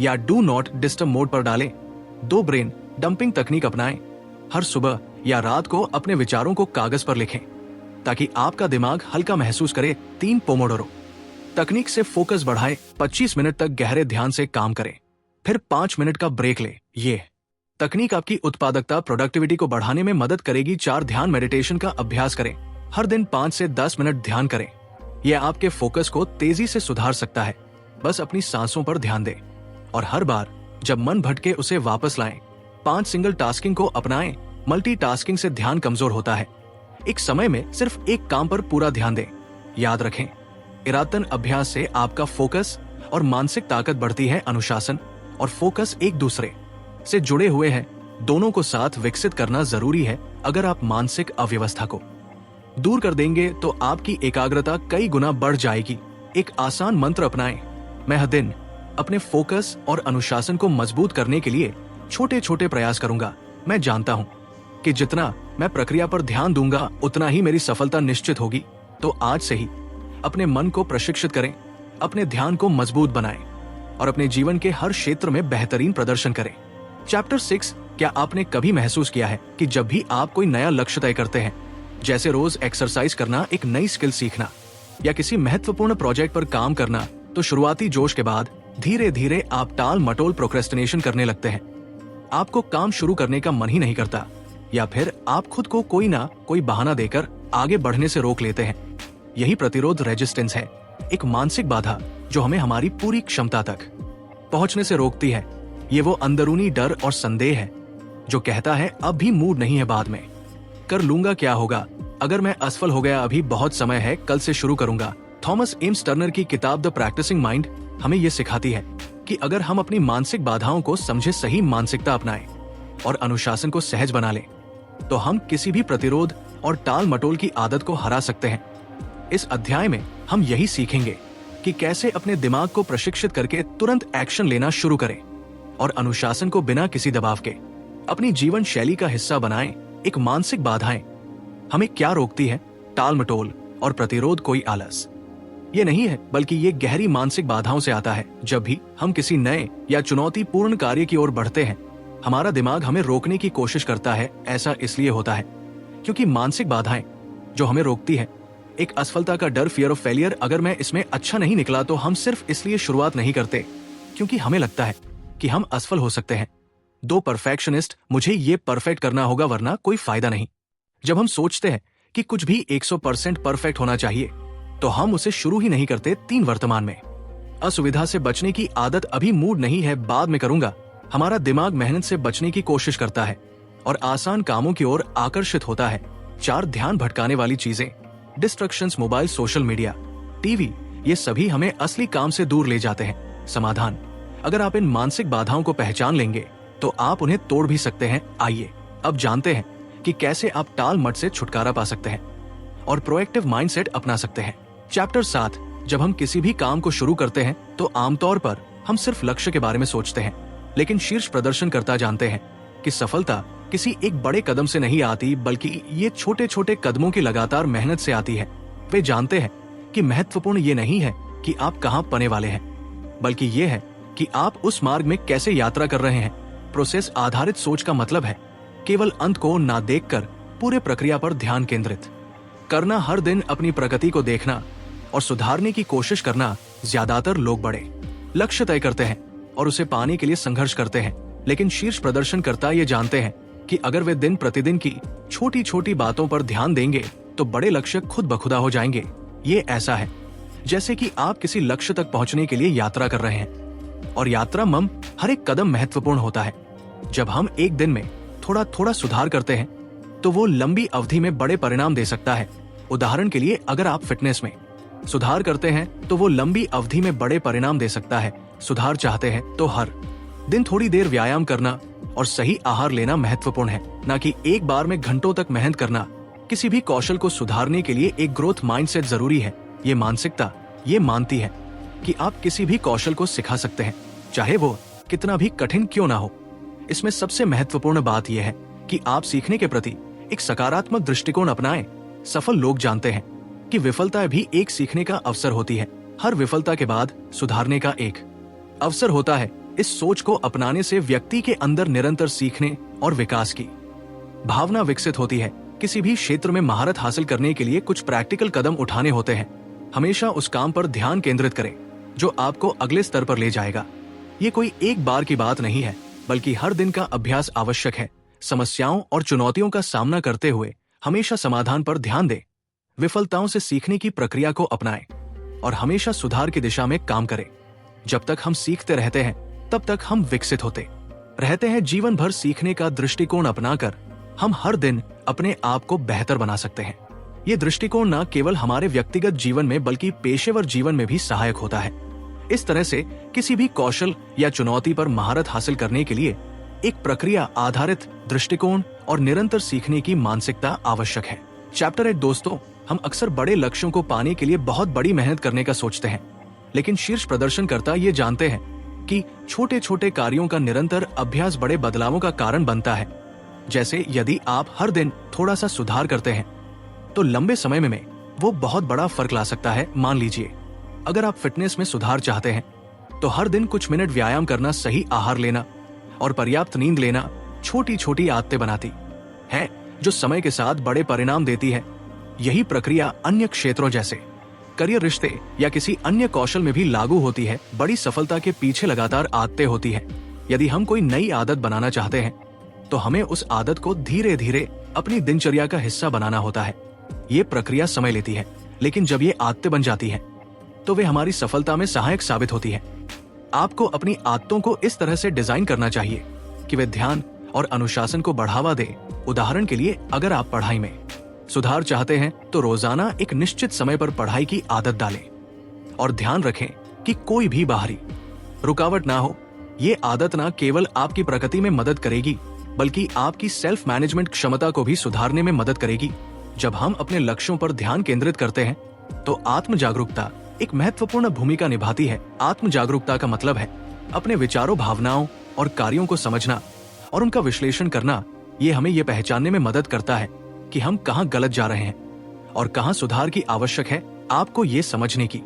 या डू नॉट डिस्टर्ब मोड पर डालें। 2, ब्रेन डंपिंग तकनीक अपनाएं। हर सुबह या रात को अपने विचारों को कागज पर लिखें ताकि आपका दिमाग हल्का महसूस करे। 3, पोमोडोरो तकनीक से फोकस बढ़ाएं। 25 मिनट तक गहरे ध्यान से काम करें, फिर 5 मिनट का ब्रेक लें। ये तकनीक आपकी उत्पादकता, प्रोडक्टिविटी को बढ़ाने में मदद करेगी। 4, ध्यान मेडिटेशन का अभ्यास करें। हर दिन 5 से 10 मिनट ध्यान करें। यह आपके फोकस को तेजी से सुधार सकता है। बस अपनी सांसों पर ध्यान दें और हर बार जब मन भटके उसे वापस लाएं। 5, सिंगल टास्किंग को अपनाएं। मल्टीटास्किंग से ध्यान कमजोर होता है। एक समय में सिर्फ एक काम पर पूरा ध्यान दें। याद रखें, इरादतन अभ्यास से आपका फोकस और मानसिक ताकत बढ़ती है। अनुशासन और फोकस एक दूसरे से जुड़े हुए हैं, दोनों को साथ विकसित करना जरूरी है। अगर आप मानसिक अव्यवस्था को दूर कर देंगे तो आपकी एकाग्रता कई गुना बढ़ जाएगी। एक आसान मंत्र अपनाएं। मैं हर दिन अपने फोकस और अनुशासन को मजबूत करने के लिए छोटे छोटे प्रयास करूंगा। मैं जानता हूं कि जितना मैं प्रक्रिया पर ध्यान दूंगा उतना ही मेरी सफलता निश्चित होगी। तो आज से ही अपने मन को प्रशिक्षित करें, अपने ध्यान को मजबूत बनाएं और अपने जीवन के हर क्षेत्र में बेहतरीन प्रदर्शन करें। चैप्टर 6, क्या आपने कभी महसूस किया है कि जब भी आप कोई नया लक्ष्य तय करते हैं, जैसे रोज एक्सरसाइज करना, एक नई स्किल सीखना या किसी महत्वपूर्ण प्रोजेक्ट पर काम करना, तो शुरुआती जोश के बाद धीरे धीरे आप टाल मटोल, प्रोक्रेस्टिनेशन करने लगते हैं। आपको काम शुरू करने का मन ही नहीं करता या फिर आप खुद को कोई ना कोई बहाना देकर आगे बढ़ने से रोक लेते हैं। यही प्रतिरोध, रेजिस्टेंस है, एक मानसिक बाधा जो हमें हमारी पूरी क्षमता तक पहुंचने से रोकती है। ये वो अंदरूनी डर और संदेह है जो कहता है अब भी मूड नहीं है, बाद में कर लूंगा, क्या होगा अगर मैं असफल हो गया, अभी बहुत समय है, कल से शुरू करूंगा। थॉमस एम्स टर्नर की किताब द प्रैक्टिसिंग माइंड हमें ये सिखाती है कि अगर हम अपनी मानसिक बाधाओं को समझे, सही मानसिकता अपनाएं और अनुशासन को सहज बना लें, तो हम किसी भी प्रतिरोध और टाल मटोल की आदत को हरा सकते हैं। इस अध्याय में हम यही सीखेंगे कि कैसे अपने दिमाग को प्रशिक्षित करके तुरंत एक्शन लेना शुरू करें और अनुशासन को बिना किसी दबाव के अपनी जीवन शैली का हिस्सा बनाएं। एक मानसिक बाधाएं हमें क्या रोकती है? टाल मटोल और प्रतिरोध, कोई आलस ये नहीं है, बल्कि ये गहरी मानसिक बाधाओं से आता है। जब भी हम किसी नए या चुनौतीपूर्ण कार्य की ओर बढ़ते हैं, हमारा दिमाग हमें रोकने की कोशिश करता है। ऐसा इसलिए होता है क्योंकि मानसिक बाधाएं जो हमें रोकती है, एक असफलता का डर, फियर ऑफ फेलियर। अगर मैं इसमें अच्छा नहीं निकला तो हम सिर्फ इसलिए शुरुआत नहीं करते क्योंकि हमें लगता है कि हम असफल हो सकते हैं। दो परफेक्शनिस्ट, मुझे ये परफेक्ट करना होगा वरना कोई फायदा नहीं। जब हम सोचते हैं कि कुछ भी 100% परफेक्ट होना चाहिए तो हम उसे शुरू ही नहीं करते। 3, वर्तमान में असुविधा से बचने की आदत। अभी मूड नहीं है, बाद में करूंगा। हमारा दिमाग मेहनत से बचने की कोशिश करता है और आसान कामों की ओर आकर्षित होता है। 4, ध्यान भटकाने वाली चीजें, distractions, mobile, social media, TV, ये सभी हमें असली काम से दूर ले जाते हैं। समाधान, अगर आप इन मानसिक बाधाओं को पहचान लेंगे तो आप उन्हें तोड़ भी सकते हैं। आइए अब जानते हैं कि कैसे आप टाल मट से छुटकारा पा सकते हैं और प्रोएक्टिव माइंडसेट अपना सकते हैं। चैप्टर 7, जब हम किसी भी काम को शुरू करते हैं तो आमतौर पर हम सिर्फ लक्ष्य के बारे में सोचते हैं, लेकिन शीर्ष प्रदर्शनकर्ता जानते हैं कि सफलता किसी एक बड़े कदम से नहीं आती, बल्कि ये छोटे छोटे कदमों की लगातार मेहनत से आती है। वे जानते हैं कि महत्वपूर्ण ये नहीं है कि आप कहां पने वाले हैं, बल्कि ये है कि आप उस मार्ग में कैसे यात्रा कर रहे हैं। प्रोसेस आधारित सोच का मतलब है केवल अंत को ना देखकर पूरे प्रक्रिया पर ध्यान केंद्रित करना। हर दिन अपनी प्रगति को देखना और सुधारने की कोशिश करना। ज्यादातर लोग बड़े लक्ष्य तय करते हैं और उसे पाने के लिए संघर्ष करते हैं, लेकिन शीर्ष प्रदर्शनकर्ता ये जानते हैं कि अगर वे दिन प्रतिदिन की छोटी छोटी बातों पर ध्यान देंगे तो बड़े लक्ष्य खुद ब खुदा हो जाएंगे। ये ऐसा है जैसे कि आप किसी लक्ष्य तक पहुंचने के लिए यात्रा कर रहे हैं और यात्रा में हर एक कदम महत्वपूर्ण होता है। जब हम एक दिन में थोड़ा थोड़ा सुधार करते हैं तो वो लंबी अवधि में बड़े परिणाम दे सकता है। उदाहरण के लिए, अगर आप फिटनेस में सुधार करते हैं तो वो लंबी अवधि में बड़े परिणाम दे सकता है। सुधार चाहते हैं तो हर दिन थोड़ी देर व्यायाम करना और सही आहार लेना महत्वपूर्ण है, न कि एक बार में घंटों तक मेहनत करना। किसी भी कौशल को सुधारने के लिए एक ग्रोथ माइंडसेट जरूरी है। ये मानसिकता ये मानती है कि आप किसी भी कौशल को सिखा सकते हैं, चाहे वो कितना भी कठिन क्यों ना हो। इसमें सबसे महत्वपूर्ण बात यह है कि आप सीखने के प्रति एक सकारात्मक दृष्टिकोण अपनाएं। सफल लोग जानते हैं कि विफलता भी एक सीखने का अवसर होती है। हर विफलता के बाद सुधारने का एक अवसर होता है। इस सोच को अपनाने से व्यक्ति के अंदर निरंतर सीखने और विकास की भावना विकसित होती है। किसी भी क्षेत्र में महारत हासिल करने के लिए कुछ प्रैक्टिकल कदम उठाने होते हैं। हमेशा उस काम पर ध्यान केंद्रित करें जो आपको अगले स्तर पर ले जाएगा। ये कोई एक बार की बात नहीं है, बल्कि हर दिन का अभ्यास आवश्यक है। समस्याओं और चुनौतियों का सामना करते हुए हमेशा समाधान पर ध्यान दें। विफलताओं से सीखने की प्रक्रिया को अपनाएं और हमेशा सुधार की दिशा में काम करें। जब तक हम सीखते रहते हैं तब तक हम विकसित होते रहते हैं। जीवन भर सीखने का दृष्टिकोण अपनाकर हम हर दिन अपने आप को बेहतर बना सकते हैं। ये दृष्टिकोण न केवल हमारे व्यक्तिगत जीवन में बल्कि पेशेवर जीवन में भी सहायक होता है। इस तरह से किसी भी कौशल या चुनौती पर महारत हासिल करने के लिए एक प्रक्रिया आधारित दृष्टिकोण और निरंतर सीखने की मानसिकता आवश्यक है। चैप्टर 8 दोस्तों, हम अक्सर बड़े लक्ष्यों को पाने के लिए बहुत बड़ी मेहनत करने का सोचते हैं, लेकिन शीर्ष प्रदर्शनकर्ता ये जानते हैं कि छोटे छोटे कार्यों का निरंतर अभ्यास बड़े बदलावों का कारण बनता है। जैसे यदि आप हर दिन थोड़ा सा सुधार करते हैं तो लंबे समय में वो बहुत बड़ा फर्क ला सकता है। मान लीजिए, अगर आप फिटनेस में सुधार चाहते हैं तो हर दिन कुछ मिनट व्यायाम करना, सही आहार लेना और पर्याप्त नींद लेना छोटी छोटी आदतें बनाती है जो समय के साथ बड़े परिणाम देती है। यही प्रक्रिया अन्य क्षेत्रों जैसे करियर, रिश्ते या किसी अन्य कौशल में भी लागू होती है। बड़ी सफलता के पीछे लगातार आदतें होती है। यदि हम कोई नई आदत बनाना चाहते हैं तो हमें उस आदत को धीरे धीरे अपनी दिनचर्या का हिस्सा बनाना होता है। ये प्रक्रिया समय लेती है, लेकिन जब ये आदतें बन जाती हैं तो वे हमारी सफलता में सहायक साबित होती है। आपको अपनी आदतों को इस तरह से डिजाइन करना चाहिए कि वे ध्यान और अनुशासन को बढ़ावा दे। उदाहरण के लिए, अगर आप पढ़ाई में सुधार चाहते हैं तो रोजाना एक निश्चित समय पर पढ़ाई की आदत डालें और ध्यान रखें कि कोई भी बाहरी रुकावट ना हो। ये आदत न केवल आपकी प्रगति में मदद करेगी बल्कि आपकी सेल्फ मैनेजमेंट क्षमता को भी सुधारने में मदद करेगी। जब हम अपने लक्ष्यों पर ध्यान केंद्रित करते हैं तो आत्म जागरूकता एक महत्वपूर्ण भूमिका निभाती है। आत्म जागरूकता का मतलब है अपने विचारों, भावनाओं और कार्यों को समझना और उनका विश्लेषण करना। ये हमें ये पहचानने में मदद करता है कि हम कहां गलत जा रहे हैं और कहां सुधार की आवश्यक है। आपको ये समझने की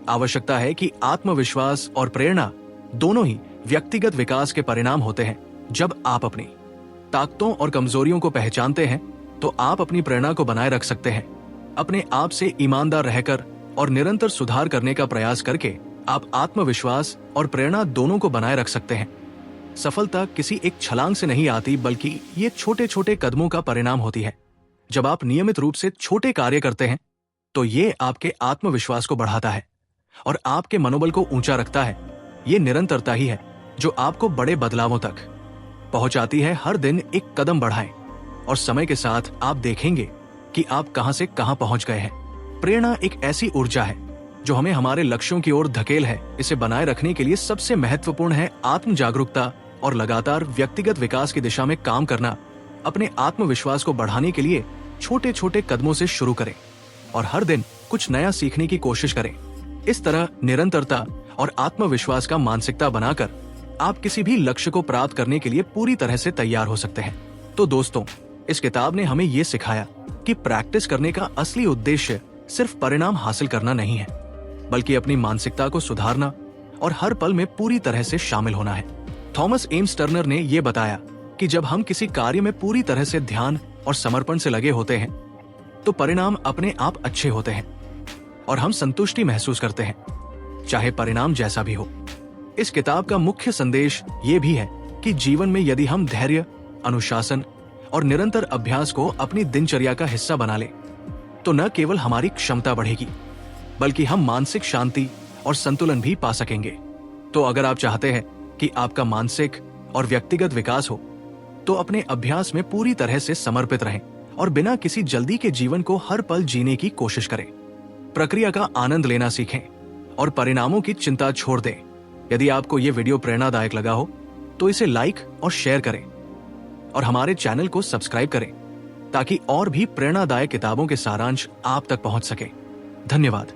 आवश्यकता है कि आत्मविश्वास और प्रेरणा दोनों ही व्यक्तिगत विकास के परिणाम होते हैं। जब आप अपनी ताकतों और कमजोरियों को पहचानते हैं तो आप अपनी प्रेरणा को बनाए रख सकते हैं। अपने आप से ईमानदार रहकर और निरंतर सुधार करने का प्रयास करके आप आत्मविश्वास और प्रेरणा दोनों को बनाए रख सकते हैं। सफलता किसी एक छलांग से नहीं आती, बल्कि ये छोटे छोटे कदमों का परिणाम होती है। जब आप नियमित रूप से छोटे कार्य करते हैं तो ये आपके आत्मविश्वास को बढ़ाता है और आपके मनोबल को ऊंचा रखता है। ये निरंतरता ही है जो आपको बड़े बदलावों तक पहुंचाती है। हर दिन एक कदम बढ़ाएं और समय के साथ आप देखेंगे कि आप कहां से कहां पहुंच गए हैं। प्रेरणा एक ऐसी ऊर्जा है जो हमें हमारे लक्ष्यों की ओर धकेल है। इसे बनाए रखने के लिए सबसे महत्वपूर्ण है आत्म जागरूकता और लगातार व्यक्तिगत विकास की दिशा में काम करना। अपने आत्मविश्वास को बढ़ाने के लिए छोटे छोटे कदमों से शुरू करें और हर दिन कुछ नया सीखने की कोशिश करें। इस तरह निरंतरता और आत्मविश्वास का मानसिकता बनाकर आप किसी भी लक्ष्य को प्राप्त करने के लिए पूरी तरह से तैयार हो सकते हैं। तो दोस्तों, इस किताब ने हमें ये सिखाया कि प्रैक्टिस करने का असली उद्देश्य सिर्फ परिणाम हासिल करना नहीं है, बल्कि अपनी मानसिकता को सुधारना और हर पल में पूरी तरह से शामिल होना है। थॉमस एम्स टर्नर ने यह बताया कि जब हम किसी कार्य में पूरी तरह से ध्यान और समर्पण से लगे होते हैं तो परिणाम अपने आप अच्छे होते हैं और हम संतुष्टि महसूस करते हैं, चाहे परिणाम जैसा भी हो। इस किताब का मुख्य संदेश ये भी है कि जीवन में यदि हम धैर्य, अनुशासन और निरंतर अभ्यास को अपनी दिनचर्या का हिस्सा बना ले तो न केवल हमारी क्षमता बढ़ेगी, बल्कि हम मानसिक शांति और संतुलन भी पा सकेंगे। तो अगर आप चाहते हैं कि आपका मानसिक और व्यक्तिगत विकास हो तो अपने अभ्यास में पूरी तरह से समर्पित रहें और बिना किसी जल्दी के जीवन को हर पल जीने की कोशिश करें। प्रक्रिया का आनंद लेना सीखें और परिणामों की चिंता छोड़ दें। यदि आपको ये वीडियो प्रेरणादायक लगा हो तो इसे लाइक और शेयर करें और हमारे चैनल को सब्सक्राइब करें ताकि और भी प्रेरणादायक किताबों के सारांश आप तक पहुंच सके। धन्यवाद।